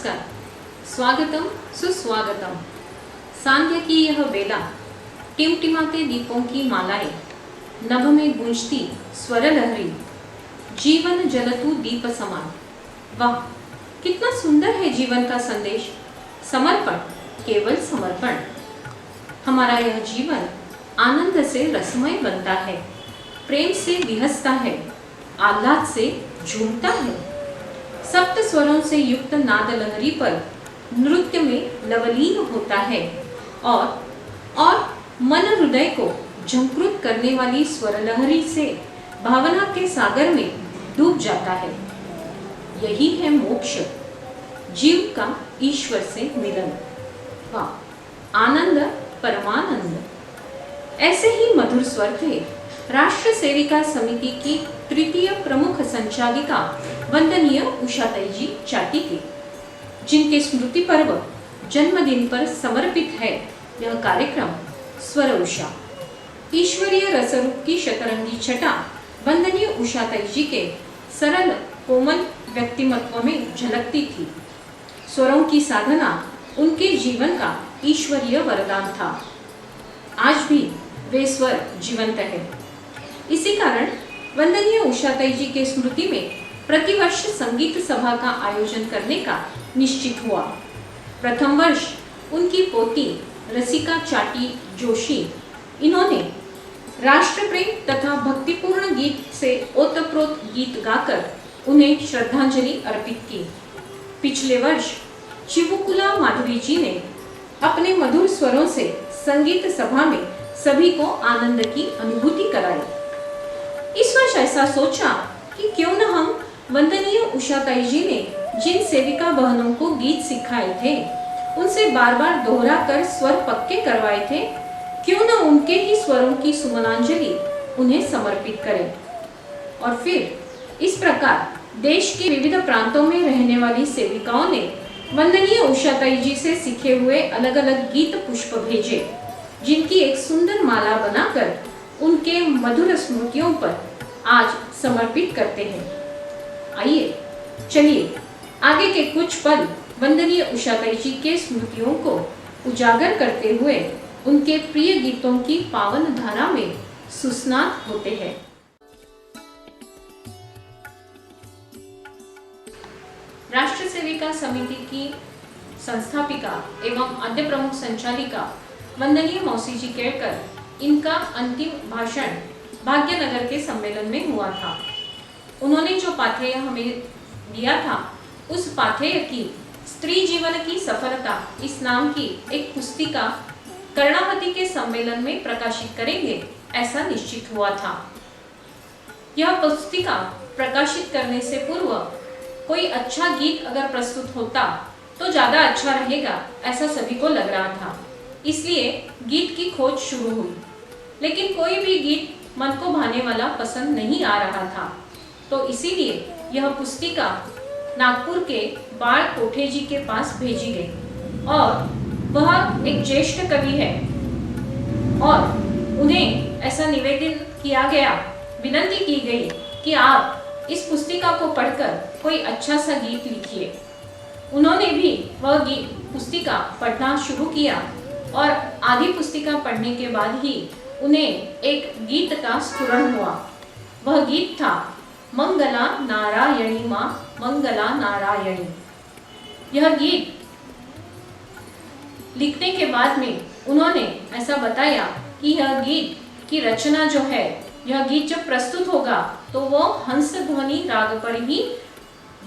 नमस्कार, स्वागतम सुस्वागतम। सांध्य की यह बेला, टिमटिमाते दीपों की मालाएं, नभ में गूंजती स्वर लहरी, जीवन जलतु दीप समान। वाह, कितना सुंदर है जीवन का संदेश। समर्पण, केवल समर्पण। हमारा यह जीवन आनंद से रसमय बनता है, प्रेम से विहसता है, आह्लाद से झूमता है। सप्त स्वरों से युक्त नाद लहरी पर नृत्य में लवलीन होता है और मन हृदय को झंकृत करने वाली स्वर लहरी से भावना के सागर में डूब जाता है। यही है मोक्ष, जीव का ईश्वर से मिलन। वाह, आनंद परमानंद। ऐसे ही मधुर स्वर थे राष्ट्र सेविका समिति की तृतीय प्रमुख संचालिका वंदनीय उषाताई जी चाटी के, जिनके स्मृति पर्व जन्मदिन पर समर्पित है यह कार्यक्रम स्वर उषा। ईश्वरीय रसरूप की शतरंगी छटा वंदनीय उषाताई जी के सरल कोमल व्यक्तिमत्व में झलकती थी। स्वरों की साधना उनके जीवन का ईश्वरीय वरदान था। आज भी वे स्वर जीवंत है। इसी कारण वंदनीय उषाताई जी के स्मृति में प्रतिवर्ष संगीत सभा का आयोजन करने का निश्चित हुआ। प्रथम वर्ष उनकी पोती रसिका चाटी जोशी, इन्होंने राष्ट्र प्रेम तथा भक्तिपूर्ण गीत से ओतप्रोत गीत गाकर उन्हें श्रद्धांजलि अर्पित की। पिछले वर्ष चिवुकुला माधवी जी ने अपने मधुर स्वरों से संगीत सभा में सभी को आनंद की अनुभूति कराई। इस वर्ष ऐसा सोचा कि क्यों न हम वंदनीय उषाताई जी ने जिन सेविका बहनों को गीत सिखाए थे, उनसे बार बार दोहरा कर स्वर पक्के करवाए थे, क्यों न उनके ही स्वरों की सुमनांजलि उन्हें समर्पित करें। और फिर इस प्रकार देश के विविध प्रांतों में रहने वाली सेविकाओं ने वंदनीय उषाताई जी से सीखे हुए अलग अलग गीत पुष्प भेजे, जिनकी एक सुंदर माला बनाकर उनके मधुर स्मृतियों पर आज समर्पित करते हैं। आइए चलिए आगे के कुछ पल वंदनीय उषाताई जी के स्मृतियों को उजागर करते हुए उनके प्रिय गीतों की पावन धारा में सुस्नान होते हैं। राष्ट्र सेविका समिति की संस्थापिका एवं आद्य प्रमुख संचालिका वंदनीय मौसी जी केळकर, इनका अंतिम भाषण भाग्यनगर के सम्मेलन में हुआ था। उन्होंने जो पाथेय हमें दिया था, उस पाथेय की स्त्री जीवन की सफलता इस नाम की एक पुस्तिका कर्णावती के सम्मेलन में प्रकाशित करेंगे, ऐसा निश्चित हुआ था। यह पुस्तिका प्रकाशित करने से पूर्व कोई अच्छा गीत अगर प्रस्तुत होता तो ज्यादा अच्छा रहेगा, ऐसा सभी को लग रहा था। इसलिए गीत की खोज शुरू हुई, लेकिन कोई भी गीत मन को भाने वाला पसंद नहीं आ रहा था। तो इसीलिए यह पुस्तिका नागपुर के बाळ कोठे जी के पास भेजी गई और वह एक ज्येष्ठ कवि है और उन्हें ऐसा निवेदन किया गया, विनती की गई कि आप इस पुस्तिका को पढ़कर कोई अच्छा सा गीत लिखिए। उन्होंने भी वह गीत पुस्तिका पढ़ना शुरू किया और आधी पुस्तिका पढ़ने के बाद ही उन्हें एक गीत का स्फुरण हुआ। वह गीत था मंगला नारायणी माँ मंगला नारायणी। यह गीत लिखने के बाद में उन्होंने ऐसा बताया कि यह गीत की रचना जो है, यह गीत जब प्रस्तुत होगा तो वो हंस ध्वनि राग पर ही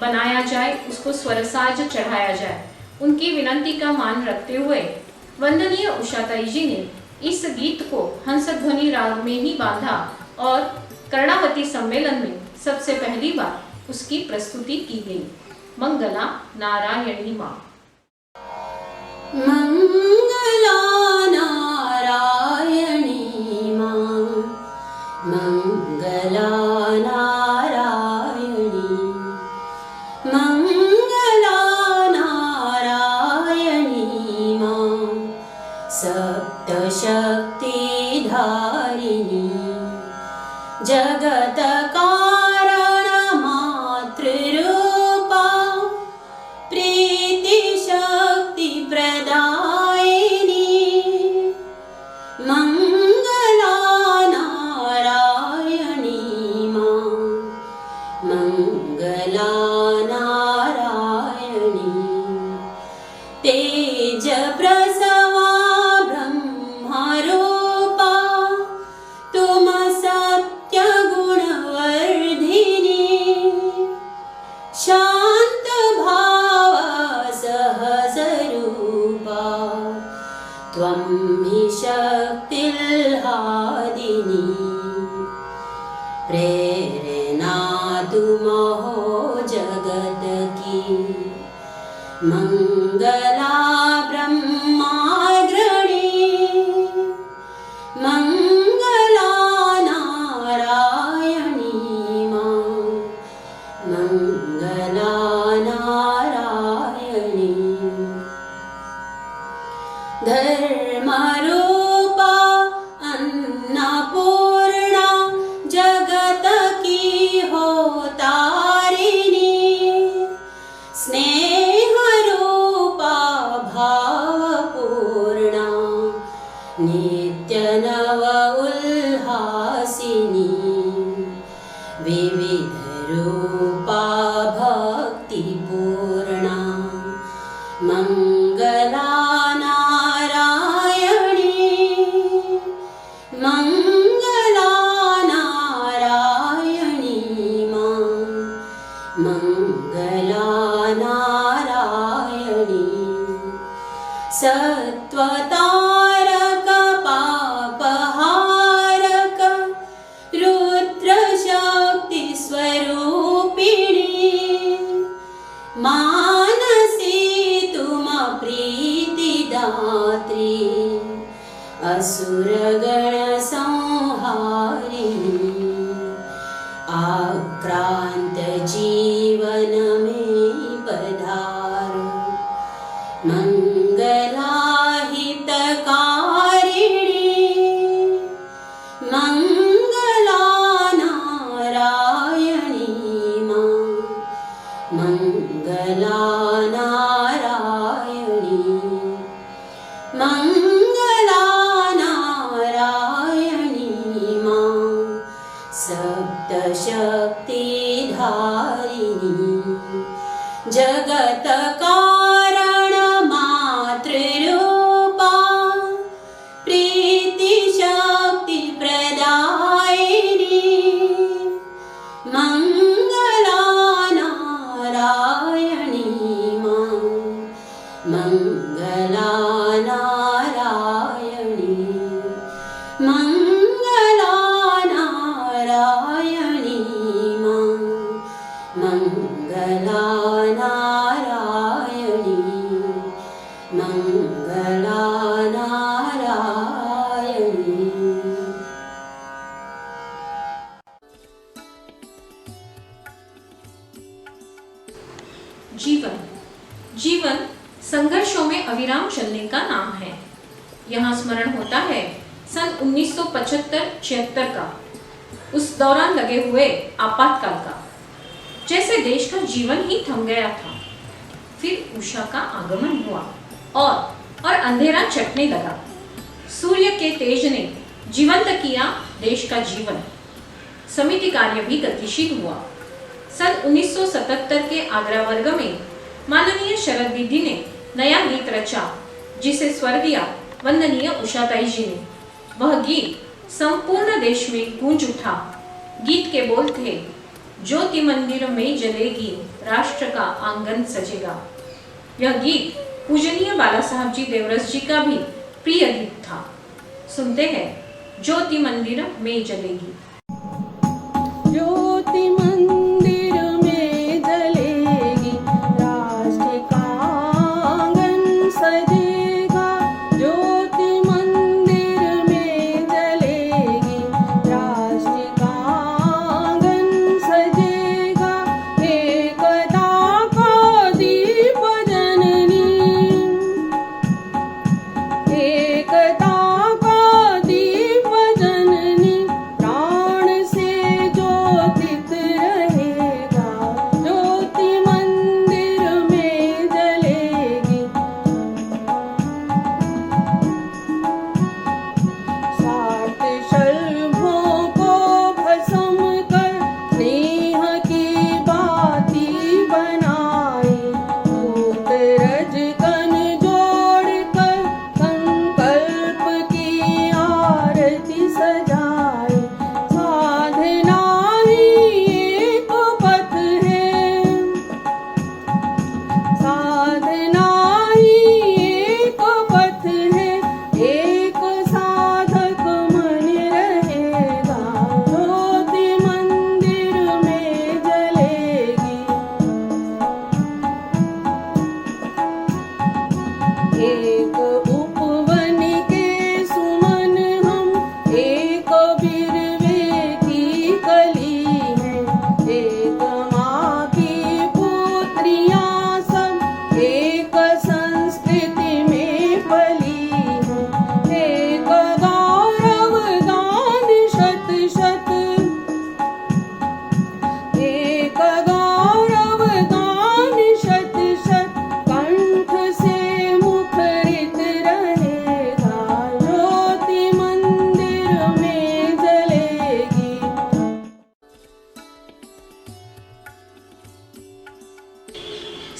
बनाया जाए, उसको स्वरसाज चढ़ाया जाए। उनकी विनती का मान रखते हुए वंदनीय उषाताई जी ने इस गीत को हंस ध्वनि राग में ही बांधा और कर्णावती सम्मेलन में सबसे पहली बार उसकी प्रस्तुति की गई। मंगला नारायणी माँ। मंगला नारायणी माँ मंगला नारायणी मंगला नारायणी माँ सप्तशक्ति धारिणी जगत कारण मातृरूपा प्रीति तुम हो जगत की। मंगला ब्रह्माग्रणी, मंगला नारायणी मां, मंगला नारायणी। धर्मरूपा अन्नपूर्णा जगत की हो तारिणी, स्नेहरूपा भावपूर्णा नित्य नव उल्हासिनी, विविध रूपा भक्तिपूर्णा मंगला नारायणी, मंगला नारायणी मां, मंगला नारायणी। सत्वतारक पापहारक रुद्रशक्ति स्वरूपिणी, मानसी तुम प्रीतिदात्री, असुरगण संहारिणी। आक्रांत जीवन में पधारो, मंगला हितकारिणी, मंगला नारायणी मां, मंगला नारायणी, मंगला नारायणी मां, सप्तशक्तिधारिणी, जगत कारण मातृरूपा, प्रीति शक्ति प्रदायिनी, मंगला नारायणी मां, मंगला नारायणी, मंगला नारायणी मां, मंगला नारायणी, मंगला नारायणी। जीवन। जीवन संघर्षों में अविराम चलने का नाम है। यहाँ स्मरण होता है सन 1975-76 का, उस दौरान लगे हुए आपातकाल का। जैसे देश का जीवन ही थम गया था। फिर उषा का आगमन हुआ और अंधेरा छटने लगा। सूर्य के तेज ने जीवंत किया देश का जीवन। समिति कार्य भी गतिशील हुआ। सन 1977 के आगरा वर्ग में माननीय शरद दीदी ने नया गीत रचा, जिसे स्वर दिया वंदनीय उषाताई जी ने। वह गीत संपूर्ण देश में गूंज उठा। गीत के बोल थे, ज्योति मंदिर में जलेगी, राष्ट्र का आंगन सजेगा। यह गीत पूजनीय बाला साहब जी देवरस जी का भी प्रिय गीत था। सुनते हैं, ज्योति मंदिर में जलेगी। ज्योति मंदिर में जलेगी, राष्ट्र का आंगन सजेगा। ज्योति मंदिर में जलेगी, राष्ट्र का आंगन सजेगा। एकता का दीप जननी, एकता का दीप जननी, प्राण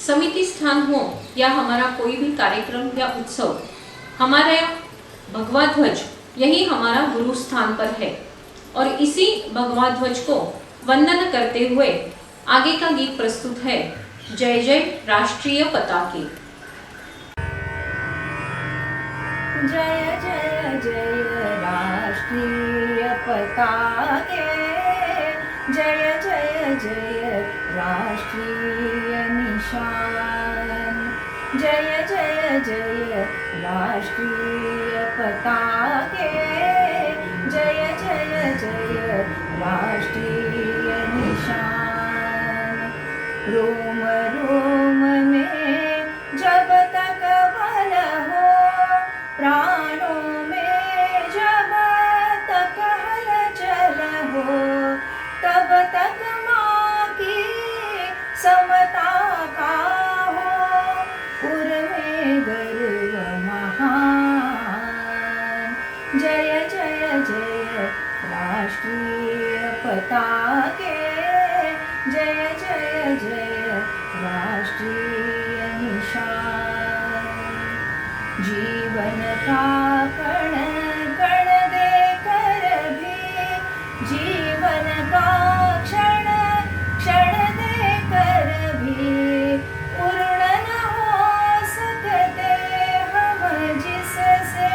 समिति स्थान हो या हमारा कोई भी कार्यक्रम या उत्सव, हमारा भगवा ध्वज यही हमारा गुरु स्थान पर है। और इसी भगवा ध्वज को वंदन करते हुए आगे का गीत प्रस्तुत है, जय जय राष्ट्रीय पताके। जय जय जय राष्ट्रीय पताके, जय जय जय राष्ट्रीय निशान, जय जय जय राष्ट्रीय पताके, जय जय जय राष्ट्रीय निशान। रोम रोम में जब तक बल हो, प्राणों में जब तक हलचल हो, तब तक माँ की समता का हो उर्मे गर्व महान। जय जय जय राष्ट्रीय पताके, जय जय जय राष्ट्रीय निशान। जीवन का कण कण देकर भी, जीवन का क्षण क्षण देकर भी पूर्ण न हो सकते हम जिससे,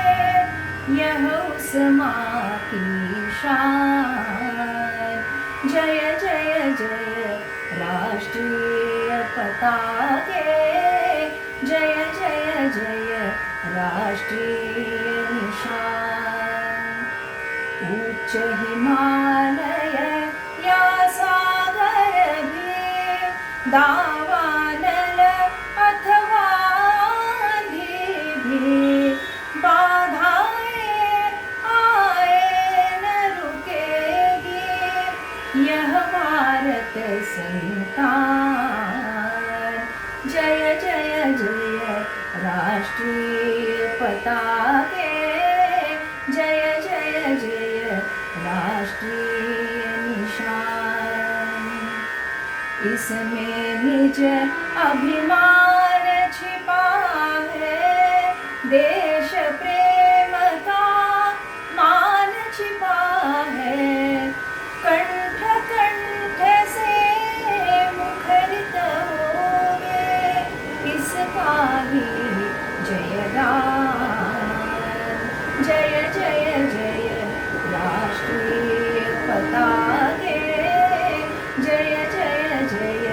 यह उस माँ की शान। जय जय जय राष्ट्रीय पताके, जय जय जय राष्ट्रीय निशान। उच्च हिमालय या सागर भी, दावानल अथवा आंधी भी, बाधाएं आए न रुकेगी यह भारत संतान। जय जय जय राष्ट्रीय पताके, जय जय जय राष्ट्रीय निशान। इसमें निज अभिमान छिपा है, देश प्रेम का मान छिपा है, कंठ कंठ से मुखरित होंगे इसका ही जयगान। जय जय जय राष्ट्रीय पताके, जय जय जय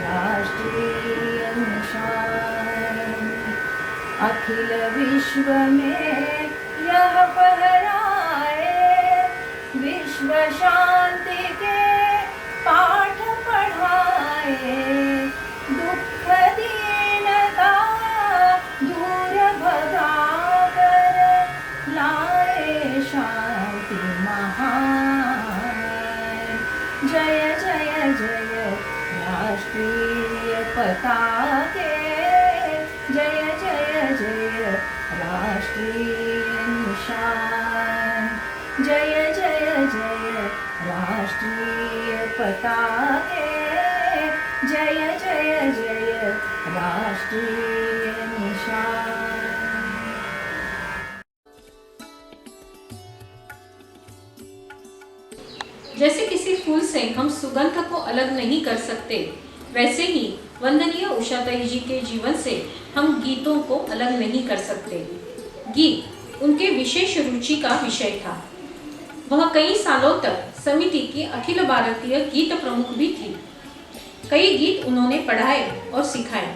राष्ट्रीय निशान। अखिल विश्व में यह फहराए, विश्व शांति के पाठ पढ़ाए, दुख दीनता दूर भगाकर लाए शांति महान। जय जय जय राष्ट्रीय पताके, जय जय जय राष्ट्रीय निशान। जय जय जय राष्ट्रीय पताके, जय जय जय राष्ट्रीय निशान। जैसे किसी फूल से हम सुगंध को अलग नहीं कर सकते, वैसे ही वंदनीय उषाताई जी के जीवन से हम गीतों को अलग नहीं कर सकते। गीत उनके विशेष रुचि का विषय था। वह कई सालों तक समिति की अखिल भारतीय गीत प्रमुख भी थी। कई गीत उन्होंने पढ़ाए और सिखाए।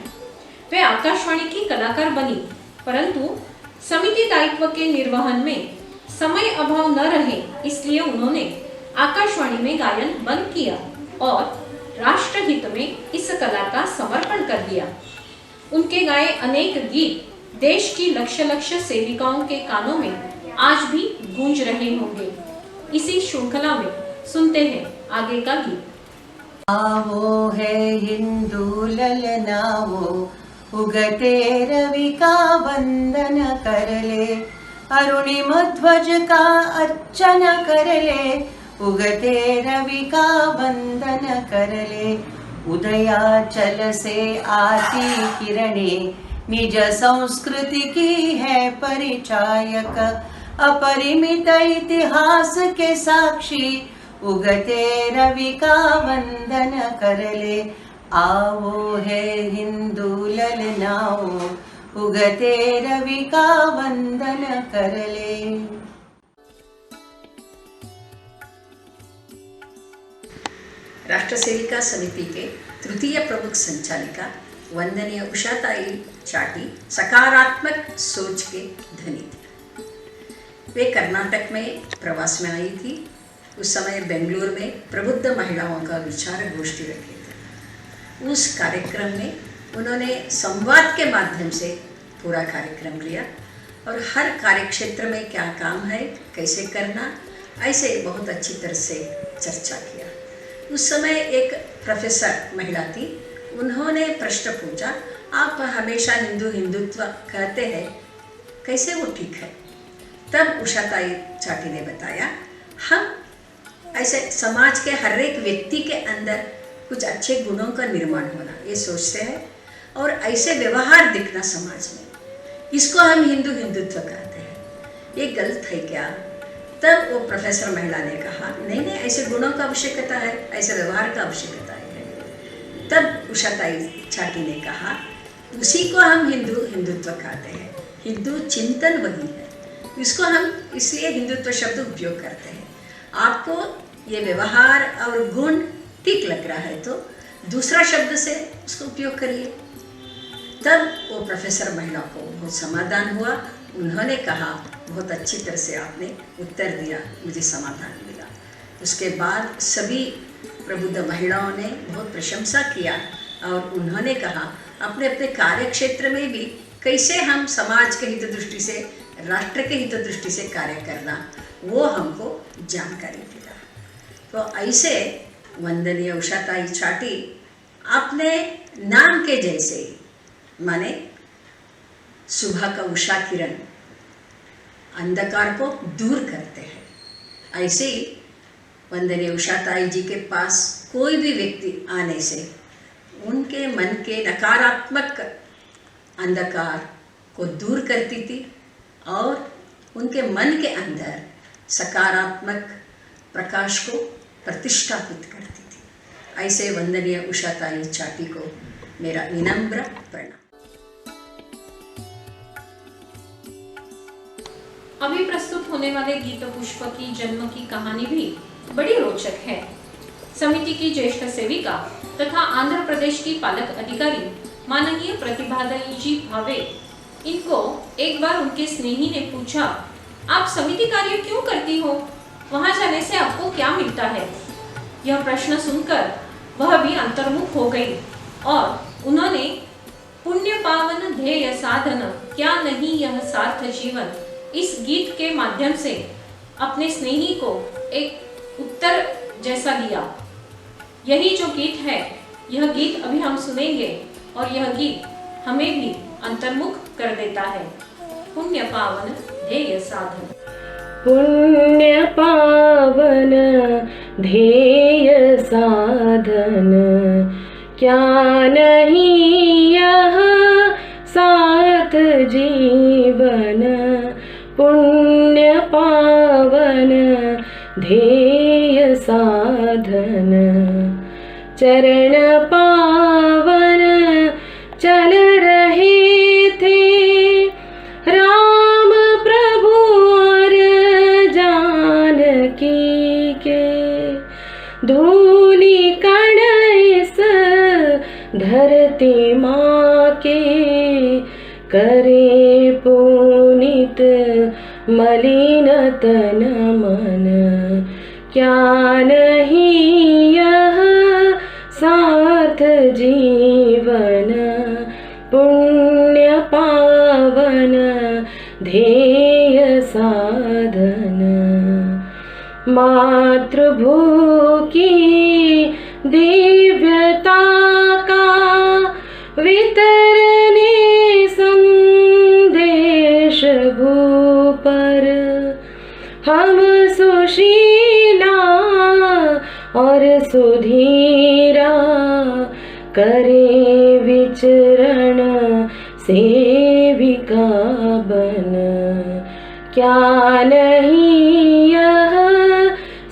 वे आकाशवाणी की कलाकार बनी, परंतु समिति दायित्व के निर्वहन में समय अभाव न रहे, इसलिए उन्होंने आकाशवाणी में गायन बंद किया और राष्ट्रहित में इस कला का समर्पण कर दिया। उनके गाए अनेक गीत देश की लक्ष लक्ष सेविकाओं के कानों में आज भी गूंज रहे होंगे। इसी श्रृंखला में सुनते हैं आगे का गीत। आवो है हिंदू ललनावो, उगते रवि का वंदन कर ले, अरुणिम ध्वज का अर्चना कर ले, उगते रवि का वंदन कर ले। उदयाचल से आती किरणें निज संस्कृति की है परिचायक। अपरिमित इतिहास के साक्षी उगते रवि का वंदन कर ले। आओ है हिंदू ललनाओ, उगते रवि का वंदन कर ले। राष्ट्र सेविका समिति के तृतीय प्रमुख संचालिका वंदनीय उषाताई चाटी सकारात्मक सोच के धनी थी। वे कर्नाटक में प्रवास में आई थी। उस समय बेंगलुरु में प्रबुद्ध महिलाओं का विचार गोष्ठी रखे थे। उस कार्यक्रम में उन्होंने संवाद के माध्यम से पूरा कार्यक्रम लिया और हर कार्यक्षेत्र में क्या काम है, कैसे करना, ऐसे बहुत अच्छी तरह से चर्चा किया। उस समय एक प्रोफेसर महिला थी, उन्होंने प्रश्न पूछा, आप हमेशा हिंदुत्व कहते हैं, कैसे वो ठीक है? तब उषाताई चाटी ने बताया, हम ऐसे समाज के हर एक व्यक्ति के अंदर कुछ अच्छे गुणों का निर्माण होना ये सोचते हैं और ऐसे व्यवहार दिखना समाज में, इसको हम हिंदुत्व कहते हैं। ये गलत है क्या? तब वो प्रोफेसर महिला ने कहा, नहीं नहीं, ऐसे गुणों का आवश्यकता है, ऐसे व्यवहार का आवश्यकता है। तब उषाताई चाटी ने कहा, उसी को हम हिंदुत्व कहते हैं। हिंदू चिंतन वही है, इसको हम इसलिए हिंदुत्व शब्द उपयोग करते हैं। आपको ये व्यवहार और गुण ठीक लग रहा है तो दूसरा शब्द से उसको उपयोग करिए। तब वो प्रोफेसर महिला को बहुत समाधान हुआ। उन्होंने कहा, बहुत अच्छी तरह से आपने उत्तर दिया, मुझे समाधान मिला। उसके बाद सभी प्रबुद्ध महिलाओं ने बहुत प्रशंसा किया और उन्होंने कहा, अपने अपने कार्य क्षेत्र में भी कैसे हम समाज के हित दृष्टि से, राष्ट्र के हित दृष्टि से कार्य करना, वो हमको जानकारी दिला। तो ऐसे वंदनीय उषाताई चाटी अपने नाम के जैसे, माने सुबह का उषा किरण अंधकार को दूर करते हैं। ऐसे ही वंदनीय उषाताई जी के पास कोई भी व्यक्ति आने से उनके मन के नकारात्मक अंधकार को दूर करती थी और उनके मन के अंदर सकारात्मक प्रकाश को प्रतिष्ठापित करती थी। ऐसे वंदनीय उषाताई चाटी को मेरा विनम्र प्रणाम। अभी प्रस्तुत होने वाले गीत पुष्प की जन्म की कहानी भी बड़ी रोचक है। समिति की ज्येष्ठ सेविका तथा आंध्र प्रदेश की पालक अधिकारी माननीय प्रतिभादायी जी भावे, इनको एक बार उनके स्नेही ने पूछा, आप समिति कार्य क्यों करती हो? वहां जाने से आपको क्या मिलता है? यह प्रश्न सुनकर वह भी अंतर्मुख हो गई और उन्होंने पुण्य पावन ध्येय साधन क्या नहीं यह सार्थ जीवन, इस गीत के माध्यम से अपने स्नेही को एक उत्तर जैसा दिया। यही जो गीत है, यह गीत अभी हम सुनेंगे और यह गीत हमें भी अंतर्मुख कर देता है। पुण्य पावन ध्येय साधन। पुण्य पावन ध्येय साधन क्या नहीं यह सार्थ जीवन। पुण्य पावन ध्येय साधन चरण पावन चल रहे थे राम प्रभु और जानकी के। धूलि कण इस धरती माँ के करे पुनीत मलिन तन मन। क्या नहीं यह सार्थ जीवन। पुण्य पावन ध्येय साधन। मातृभू की दिव्यता का वितरने संदेश भू पर। हम सुशीला और सुधीरा करे विचरण सेविका बन। क्या नहीं यह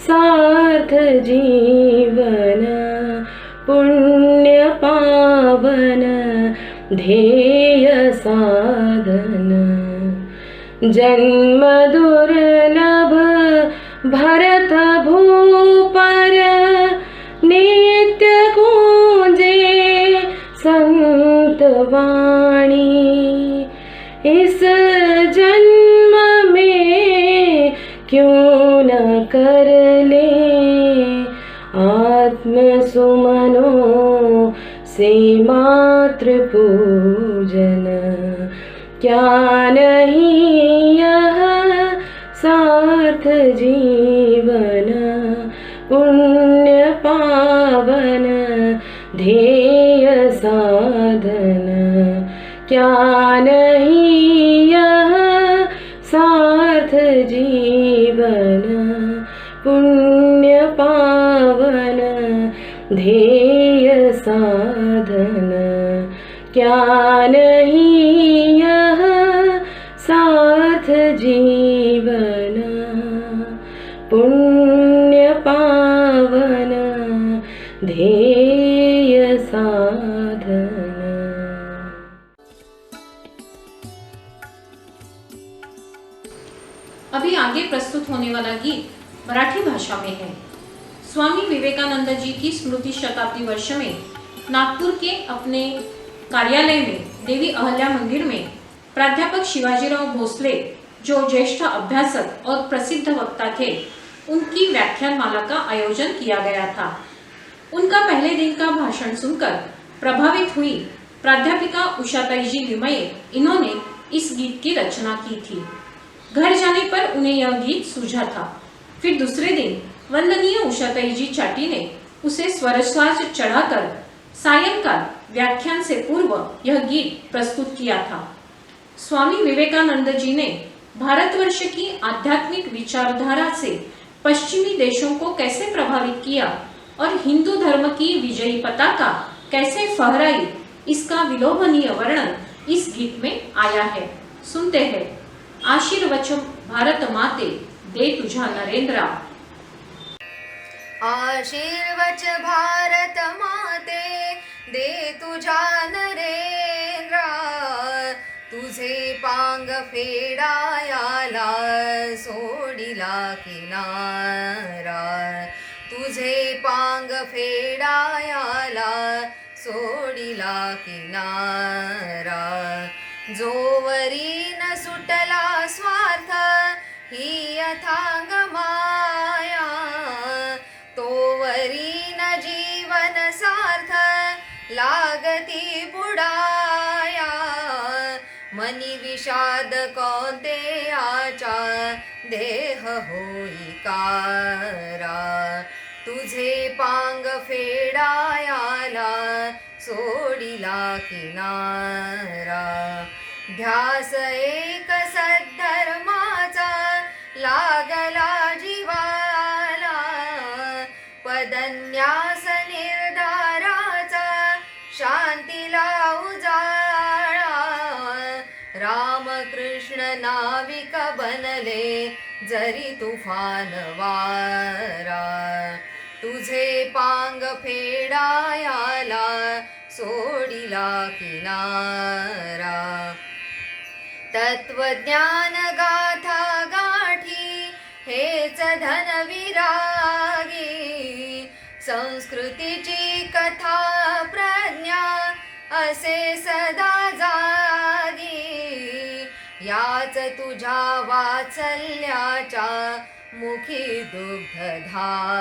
सार्थ जीवन, पुण्य पावन ध्येय साधन। जन्म दुर्लभ भरत भूपर, नित्य गूंजे संत वाणी। इस जन्म में क्यों न कर ले आत्म सुमनों से मातृ पूजन। क्या नहीं यह सार्थ जीवन, पुण्य पावन ध्येय साधन। क्या नहीं यह सार्थ जीवन, पुण्य पावन ध्येय साधन। क्या नहीं यह सार्थ जीवन, पुण्य पावन ध्येय साधन। अभी आगे प्रस्तुत होने वाला गीत मराठी भाषा में है। स्वामी विवेकानंद जी की स्मृति शताब्दी वर्ष में नागपुर के अपने कार्यालय में देवी अहल्या मंदिर में प्राध्यापक शिवाजीराव भोसले, जो ज्येष्ठ अभ्यासक और प्रसिद्ध वक्ता थे, उनकी व्याख्यानमाला का आयोजन किया गया था। उनका पहले दिन का भाषण सुनकर प्रभावित हुई प्राध्यापिका उषाताई जी लिमये, इन्होंने इस गीत की रचना की थी। घर जाने पर उन्हें यह गीत सूझा था। फिर दूसरे दिन वंदनीय उषाताई जी चाटी ने उसे स्वरसाज चढ़ाकर सायंकाल व्याख्यान से पूर्व यह गीत प्रस्तुत किया था। स्वामी विवेकानंद जी ने भारतवर्ष की आध्यात्मिक विचारधारा से पश्चिमी देशों को कैसे प्रभावित किया और हिंदू धर्म की विजयी पताका कैसे फहराई, इसका विलोभनीय वर्णन इस गीत में आया है। सुनते हैं। आशीर्वचन भारत माते दे तुझा नरेंद्रा। आशीर्वच भारत माते दे तुझा नरेंद्रा। तुझे पांग फेडायाला सोडिला किनारा। तुझे पांग फेडायाला सोडिला किनारा। जोवरी न सुटला स्वार्थ ही अथांग माया। तोवरी न जीवन सार्थ लागती बुडाया। मनी विषाद कौंतेयाचा देह होई कारा। तुझे पांग फेडायाला सोडिला किनारा। ध्यास एक सद्धर्माचा लागला जीवाला। पदन्यास निर्धाराचा शांतीला उजाळा। रामकृष्ण नाविक बनले जरी तुफान वारा। तुझे पांग फेडायाला सोडिला किनारा। तत्वज्ञान गाथा गाठी हेच धनविरागी। संस्कृतीची कथा प्रज्ञा असे सदा जागी। याच तुझ्या वात्सल्याच्या मुखी दुग्धधारा।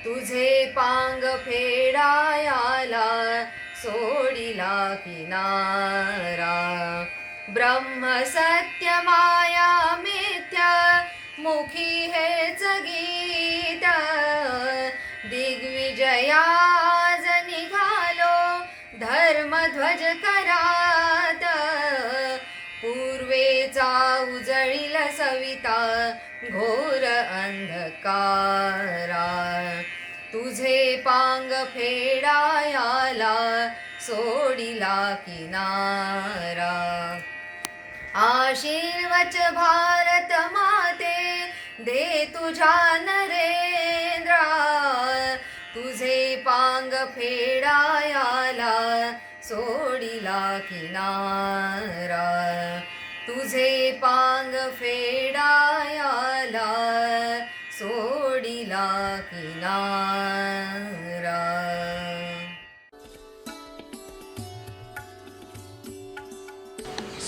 तुझे पांग फेडायाला सोडिला किनारा। ब्रह्म सत्य माया मिथ्या मुखी हेच गीत। दिग्विजयाज निघालो धर्मध्वज करात। पूर्वेचा उजळील सविता घोर अंधकारा। तुझे तुझे पांग फेडायाला सोडिला किनारा आशीर्वच भारत माते दे तुझ्या नरेंद्रा तुझे पांग फेडायाला सोडिला किनारा तुझे पांग फेडायाला सोडिला किनारा।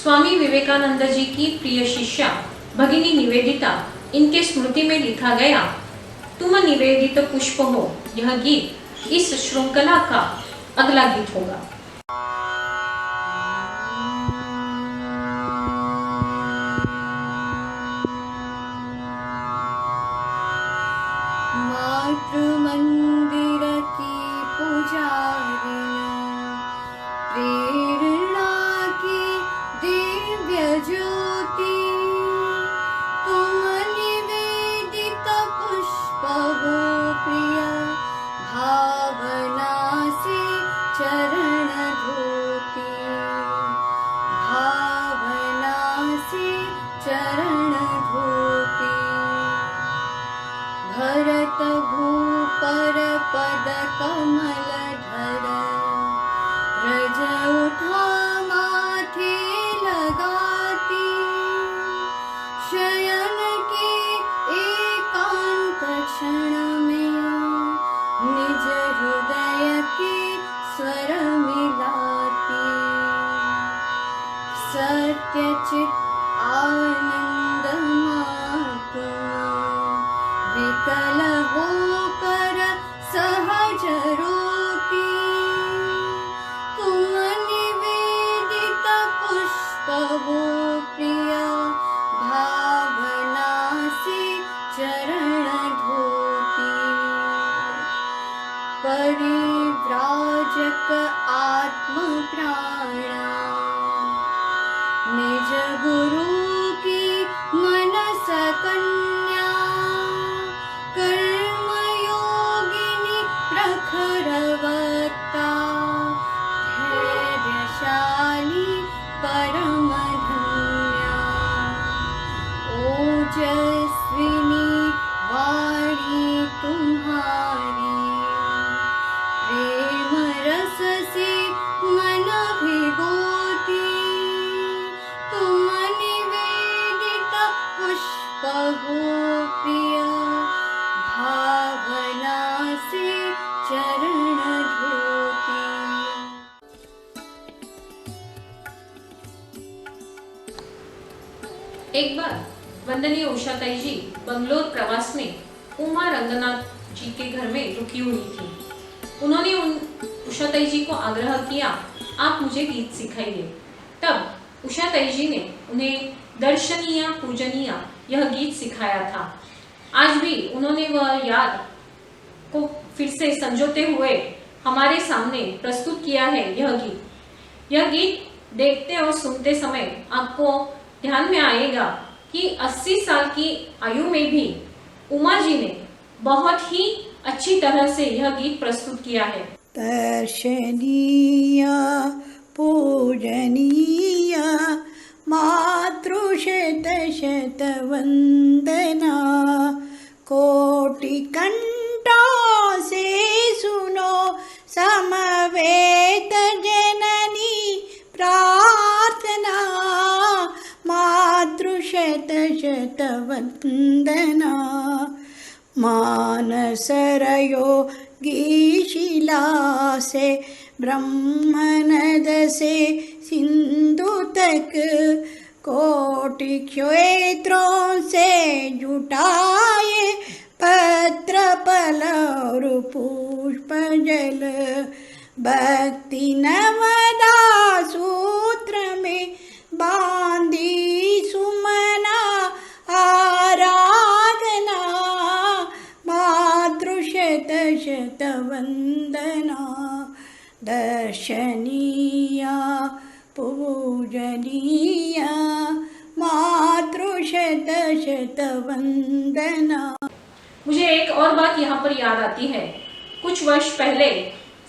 स्वामी विवेकानंद जी की प्रिय शिष्या भगिनी निवेदिता, इनके स्मृति में लिखा गया तुम निवेदित पुष्प हो, यह गीत इस श्रृंखला का अगला गीत होगा। मातृमंदिर की पुजारिन प्रेरणा की दिव्य ज्योति तुम निवेदित पुष्प हो प्रिय भावना से चरण धोती भावना से चरण धोती भरत भूपर पद कमल धर रज उठा माथे लगाती शयन के एकांत क्षण में निज हृदय के स्वर मिलाती सत्यचित आनंद मातुम विकल होकर सहज रोती तुम निवेदित पुष्प हो प्रिय भावना से चरण धोती परिव्राजक आत्म प्राणा निज गुरु की मनस कन्या कर्मयोगिनी प्रखरवक्ता धैर्यशाली परम धन्या ओजस्विनी वाणी तुम्हारी प्रेम रस से मन भिगोती तुम निवेदित पुष्प हो प्रिय भावना से चरण धोती। एक बार वंदनीय उषाताई जी बंगलोर प्रवास में उमा रंगनाथ जी के घर में रुकी हुई थी। उन्होंने उषाताई जी को आग्रह किया, आप मुझे गीत सिखाइए। तब उषाताई जी ने उन्हें दर्शनीय पूजनीय यह गीत सिखाया था। आज भी उन्होंने वह याद को फिर से संजोते हुए हमारे सामने प्रस्तुत किया है यह गीत। यह गीत देखते और सुनते समय आपको ध्यान में आएगा कि 80 साल की आयु में भी उमा जी ने बहुत ही अच्छी तरह से यह गीत प्रस्तुत किया है। दर्शनीय पूजनीय मातृशत शत वंदना कोटि कंठा से सुनो समवेत जननी प्रार्थना मातृशत शत वंदना मानसरयो गीशिला से ब्रह्मनद से सिंधु तक कोटि क्षेत्रों से जुटाए पत्र पल और पुष्प जल भक्ति नवदा सूत्र में बांधी सुमना आराधना मातृशत शत वंदना दर्शनीय पूजनीय मातृशत शत वंदना। मुझे एक और बात यहाँ पर याद आती है कुछ वर्ष पहले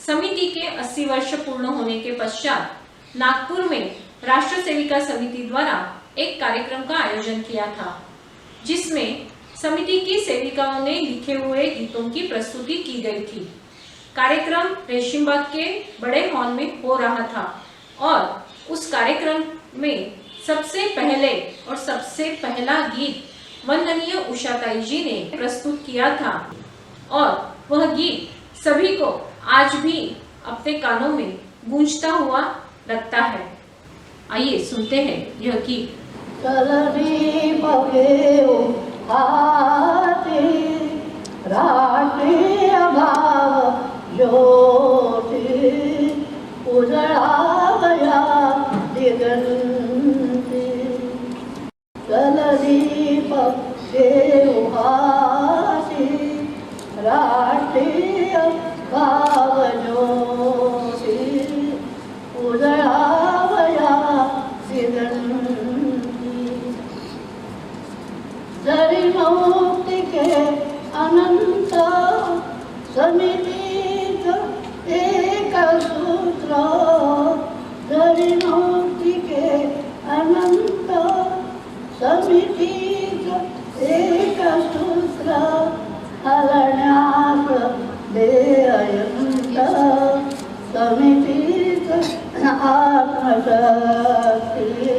समिति के 80 वर्ष पूर्ण होने के पश्चात नागपुर में राष्ट्र सेविका समिति द्वारा एक कार्यक्रम का आयोजन किया था, जिसमें समिति की सेविकाओं ने लिखे हुए गीतों की प्रस्तुति की गई थी। कार्यक्रम रेशिमबाग के बड़े हॉल में हो रहा था और उस कार्यक्रम में सबसे पहले और सबसे पहला गीत वंदनीय उषाताई जी ने प्रस्तुत किया था और वह गीत सभी को आज भी अपने कानों में गूंजता हुआ लगता है। आइए सुनते हैं यह गीत। चलनी बगेओ आती राष्ट्रीय भाव ज्योति उजळावया दिगंती चलनी बगेओ आती राष्ट्रीय भाव ज्योति उजळावया दिगंती जरी मुक्ति के अनंत समितीत एक सूत्र जरी मुक्ति के अनंत समितीत एक सूत्र हलण्यास देयंत समितीत आत्मशक्ती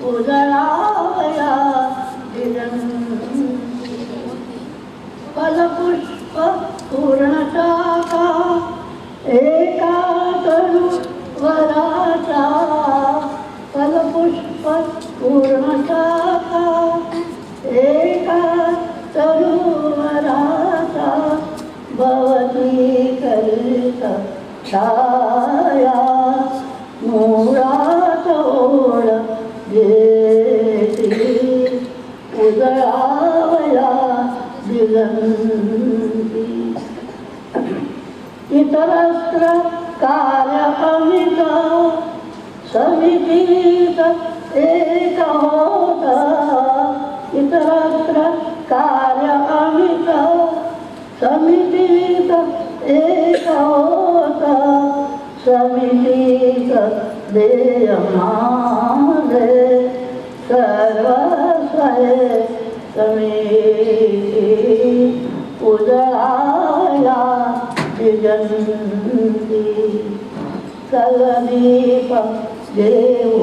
उजळावया फलपुष्प पूर्णशाखा एका तरुवराचा फलपुष्प पूर्णशाखा एका तरुवराचा भवती करिता छाया मोरात ओढ घेती उजळावया दिगंती इतरत्र कार्य अमित समितीत एक होता इतरत्र कार्य अमित समितीत एक होता समितीत देयमाने सर्वस्वये समिती उजळावया दिगंती सलदीप देवहाती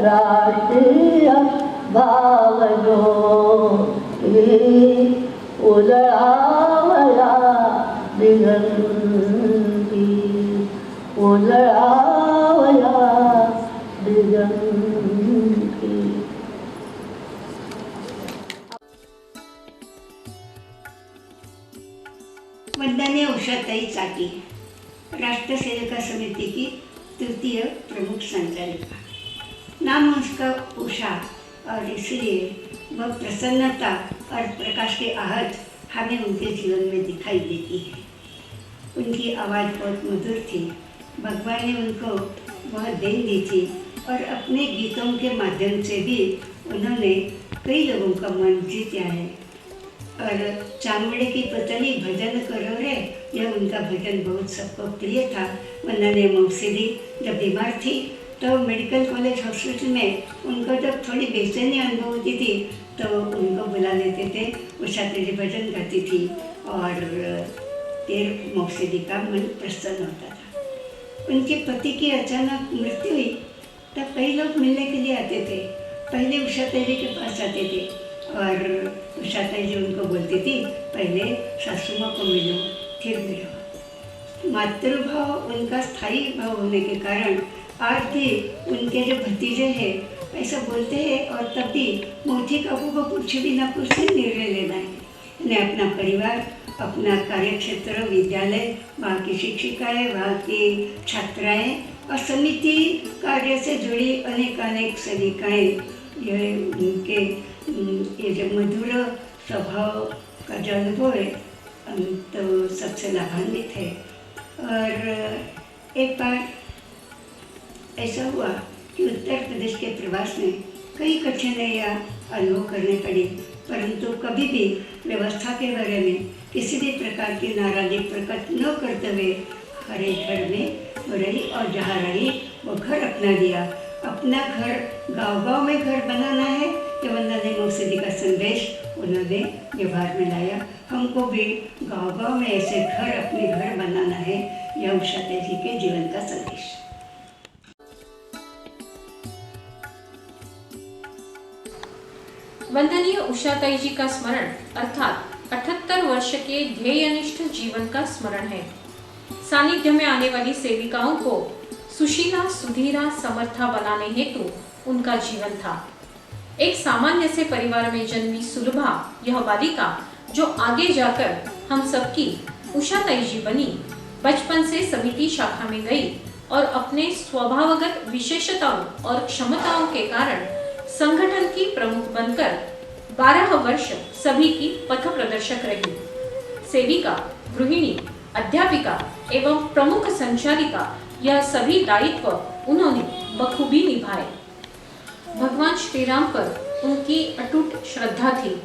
राष्ट्रीय भाव ज्योती उजळावया दिगंती उजळावया दिगंती। वंदनीय उषाताई चाटी, राष्ट्र सेविका समिति की तृतीय प्रमुख संचालिका। नाम उसका उषा और इसलिए वह प्रसन्नता और प्रकाश की आहट हमें उनके जीवन में दिखाई देती है। उनकी आवाज़ बहुत मधुर थी। भगवान ने उनको वह देन दी थी और अपने गीतों के माध्यम से भी उन्होंने कई लोगों का मन जीता है। और चामड़े की पतली भजन करो रे, यह उनका भजन बहुत सबको प्रिय था। वंदनीय मौसीदी जब बीमार थी तो मेडिकल कॉलेज हॉस्पिटल में उनको जब थोड़ी बेचैनी अनुभव होती थी तो उनको बुला लेते थे। उषा तेरी भजन गाती थी और फिर मौसीदी का मन प्रसन्न होता था। उनके पति की अचानक मृत्यु हुई तब कई लोग मिलने के लिए आते थे। पहले उषा तेरी के पास आते थे और उषाताई जी उनको बोलती थी, पहले सासू माँ को मिलो फिर मिलो। मातृभाव उनका स्थायी भाव होने के कारण आज भी उनके जो भतीजे हैं ऐसा बोलते हैं और तब भी मोठी काकू को कुछ भी ना कुछ निर्णय लेना है। उन्हें अपना परिवार, अपना कार्यक्षेत्र, विद्यालय, वहाँ की शिक्षिकाएँ, वहाँ की छात्राएँ और समिति कार्य से जुड़ी अनेक सेविकाएँ, यह उनके ये जो मधुर स्वभाव का जो अनुभव है तो सबसे लाभान्वित है। और एक बार ऐसा हुआ कि उत्तर प्रदेश के प्रवास में कई कठिनाइयाँ अनुभव करने पड़ी। परंतु कभी भी व्यवस्था के बारे में किसी भी प्रकार की नाराजगी प्रकट न करते हुए हर एक घर में रही और जहाँ रही वो घर अपना दिया। अपना घर गांव-गांव में घर बनाना है, ये वंदनीय मौसीजी का संदेश उन्होंने व्यवहार में लाया। हमको भी गांव-गांव में ऐसे घर अपने घर बनाना है, यह उषा जी के जीवन का संदेश। वंदनीय उषाताई जी का स्मरण अर्थात 78 वर्ष के ध्येयनिष्ठ जीवन का स्मरण है। सानिध्य में आने वाली सेविकाओं को सुशीला, सुधीरा, समर्था बनाने हेतु उनका जीवन था। एक सामान्य से परिवार में जन्मी सुलभा यह बालिका जो आगे जाकर हम सबकी उषाताई जी बनी, बचपन से समिति शाखा में गई और अपने स्वभावगत विशेषताओं और क्षमताओं के कारण संगठन की प्रमुख बनकर 12 वर्ष सभी की पथ प्रदर्शक रही। सेविका, गृहिणी, अध्यापिका एवं प्रमुख संचालिका यह सभी दायित्व उन्होंने बखूबी निभाए। भगवान श्री राम पर उनकी अटूट श्रद्धा थी।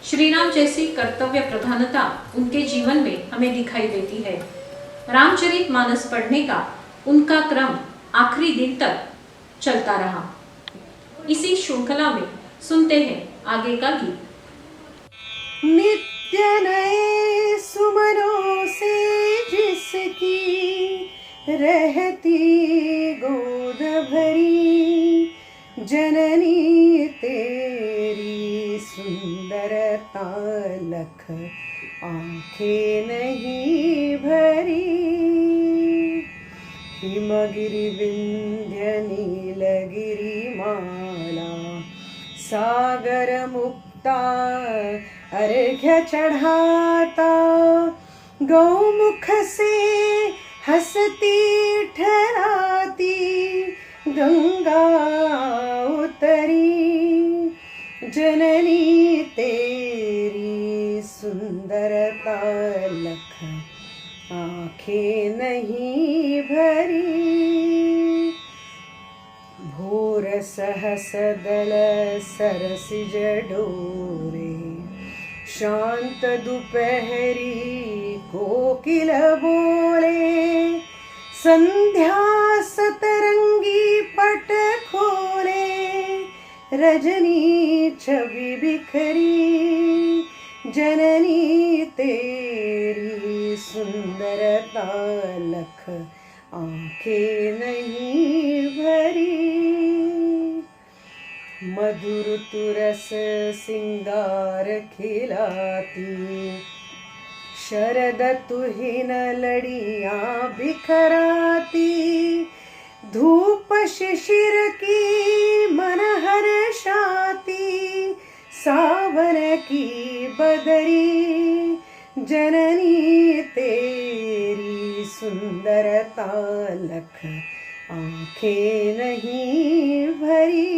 श्री राम जैसी कर्तव्य प्रधानता उनके जीवन में हमें दिखाई देती है। रामचरितमानस पढ़ने का उनका क्रम आखिरी दिन तक चलता रहा। इसी श्रृंखला में सुनते हैं आगे का गीत। नित्य नए सुमनों से जिसकी रहती गोद भरी, जननी तेरी सुंदरता लख आंखें नहीं भरी। हिमगिरि विंध्य नीलगिरि माला, सागर मुक्ता अर्घ्य चढ़ाता, गौमुख से हंसती ठहराती गंगा उतरी। जननी तेरी सुंदरता लख आंखें नहीं भरी। भोर सहस दल सरसिज डोरे, शांत दोपहरी कोकिल बोले, संध्या सतरंगी पट खोले, रजनी छवि बिखरी। जननी तेरी सुंदरता लख आंखें नहीं भरी। मधुर तुरस सिंगार खिलाती, शरद तुहिन लड़ियां बिखराती, धूप शिशिर की मन हर्षाती, सावन की बदरी। जननी तेरी सुंदरता लख आंखें नहीं भरी।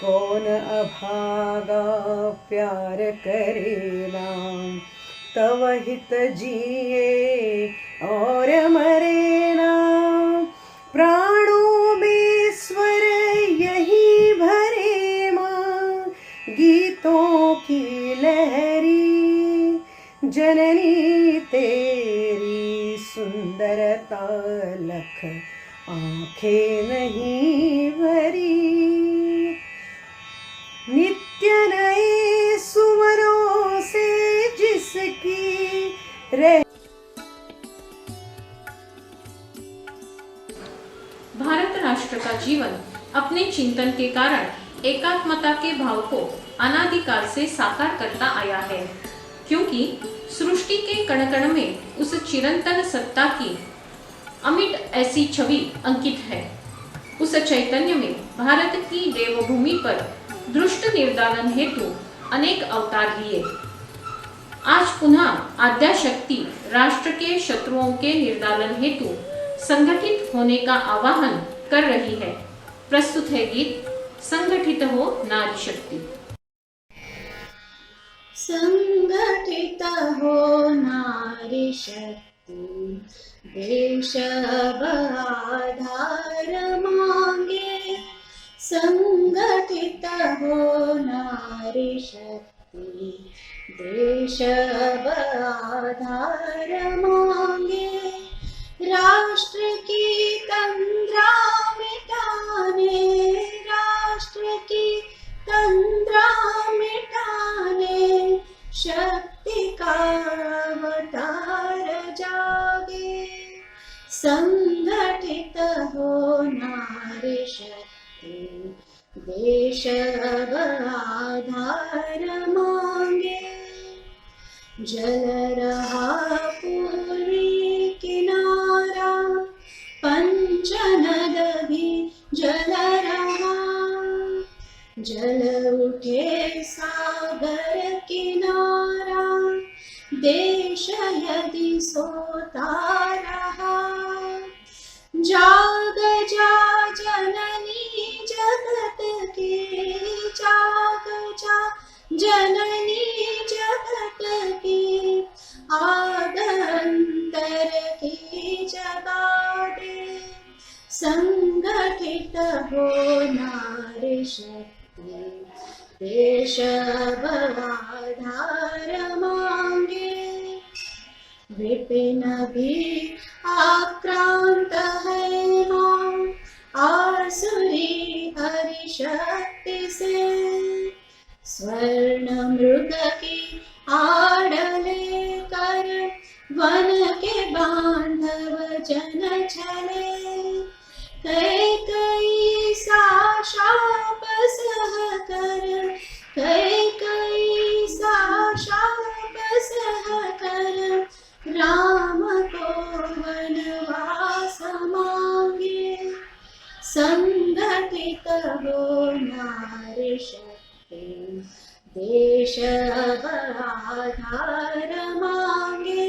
कौन अभागा प्यार करेला, तव हित जिए और मरे ना। प्राणों में स्वर यही भरे माँ, गीतों की लहरी। जननी तेरी सुंदरता लख आंखें नहीं भरी। नित्य नए सुवरों से जिसकी रह। भारत राष्ट्र का जीवन अपने चिंतन के कारण एकात्मता के भाव को अनादिकाल से साकार करता आया है, क्योंकि सृष्टि के कण कण में उस चिरंतन सत्ता की अमिट ऐसी छवि अंकित है। उस चैतन्य में भारत की देवभूमि पर दुष्ट निर्दालन हेतु अनेक अवतार लिए। आज पुनः आद्याशक्ति राष्ट्र के शत्रुओं के निर्दालन हेतु संगठित होने का आह्वान कर रही है। प्रस्तुत है गीत संगठित हो नारी शक्ति। संगठित हो नारी शक्ति, देश आधार मांगे। संगठित हो नारी शक्ति, देश अब आधार मांगे, राष्ट्र की तंद्रा मिटाने, राष्ट्र की तंद्रा मिटाने, शक्ति का अवतार जागे, संगठित हो नारी शक्ति, देश अब आधार मांगे, जल रहा पूर्वी किनारा, पंचनद भी जल रहा, जल उठे सागर किनारा, देश यदि सोता रहा, जाग जा जननी जगत की, जाग जा जननी जगत की, आद अंतर की जगा दे, संगठित हो नारी शक्ति, देश अब आधार मांगे, विपिन भी आक्रांत है मां, आसुरी हरि शक्ति से, स्वर्ण मृग की आड़ लेकर वन के बांधव जन चले, कई सा शाप सह कर, कई सा शाप सह कर, राम को वनवास मांगे, संगठित हो नारी शक्ति, देश अब आधार मांगे।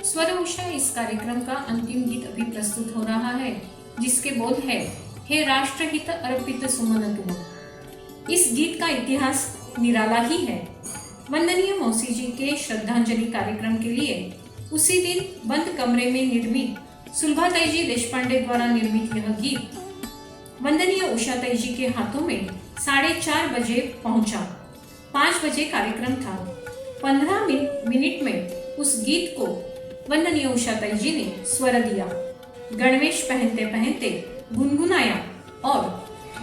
स्वर उषा इस कार्यक्रम का अंतिम गीत अभी प्रस्तुत हो रहा है, जिसके बोल है, हे राष्ट्रहित अर्पित सुमन तुम। इस गीत का इतिहास निराला ही है। वंदनीय मौसी जी के श्रद्धांजलि कार्यक्रम के लिए उसी दिन बंद कमरे में निर्मित सुलभाताई जी देशपांडे द्वारा निर्मित यह गीत वंदनीय उषाताई जी के हाथों में 4:30 बजे पहुंचा। 5 बजे कार्यक्रम था। 15 मिनट में उस गीत को वंदनीय उषाताई जी ने स्वर दिया, गणवेश पहनते पहनते गुनगुनाया और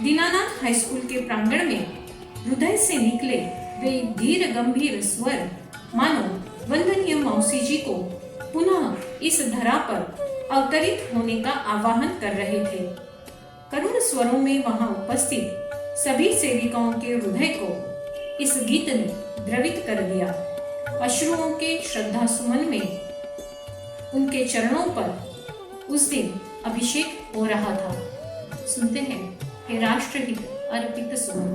दीनानाथ हाई स्कूल के प्रांगण में हृदय से निकले वे धीर गंभीर स्वर मानो वंदनीय मौसी जी को पुनः इस धरा पर अवतरित होने का आह्वान कर रहे थे। करुण स्वरों में वहां उपस्थित सभी सेविकाओं के हृदय को इस गीत ने द्रवित कर दिया। अश्रुओं के श्रद्धा सुमन में उनके चरणों पर उस दिन अभिषेक हो रहा था। सुनते हैं, हे राष्ट्रहित अर्पित सुमन।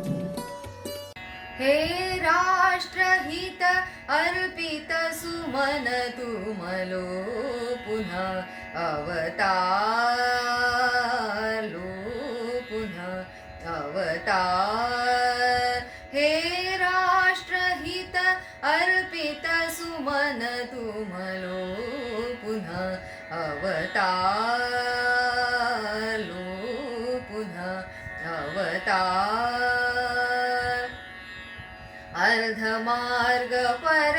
हे राष्ट्रहित अर्पित सुमन तुमलो पुनः अवतार, पुनः अवतार। हे राष्ट्रहित अर्पित सुमन तुमलो पुनः अवतार, पुनः अवतार। अर्ध मार्ग पर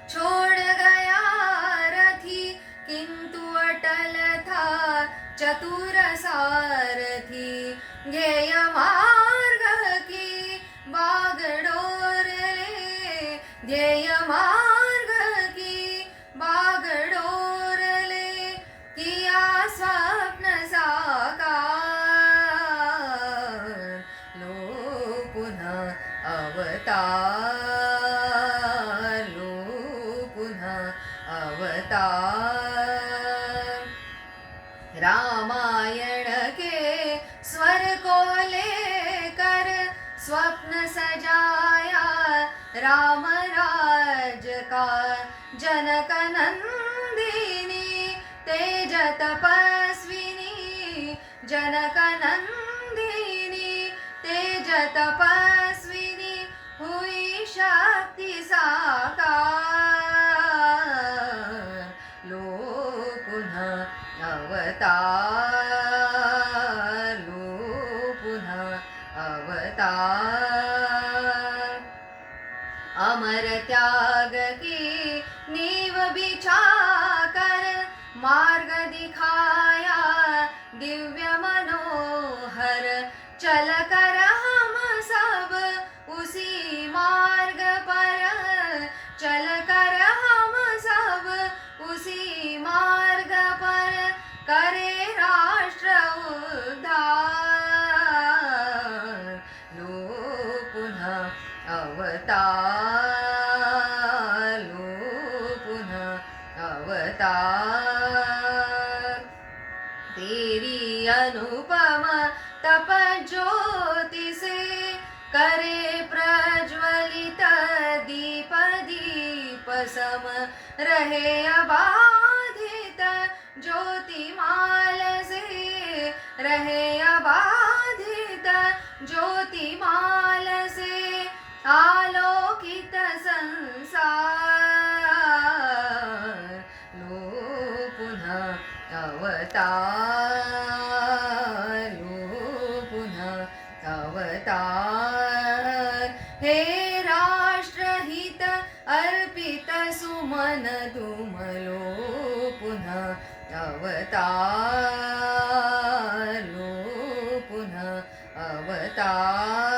छोड़ गया रथी, किंतु अटल था चतुर सारथी। ध्येय मार्ग की बागडोर ले, ध्येय मार्ग की बागडोर ले, किया स्वप्न साकार, लो पुनः अवतार, लो पुनः अवतार। रामायण के स्वर को लेकर स्वप्न सजाया राम राज का, जनक नंदिनी तेज तपस्विनी, जनक नंदिनी तेज तपस्विनी, हुई शक्ति साकार, लो पुनः अवतार। अमर त्याग की नींव बिछा कर मार्ग दिखाया दिव्य मनोहर, चल कर हम सब उसी मार्ग पर, चल कर हम सब उसी मार्ग पर, करे राष्ट्र उद्धार। लो पुनः अवतार, लो पुनः अवतार। तेरी अनुपम तप ज्योति से करे प्रज्वलित दीप दीप सम, रहे अबाधित ज्योतिमाल से, रहे अबाधित ज्योतिमाल से, आलोकित संसार। लो पुनः अवतार, लो पुनः अवतार। हे राष्ट्रहित अर्पित सुमन तुम लो पुनः अवतार, लो पुनः अवतार।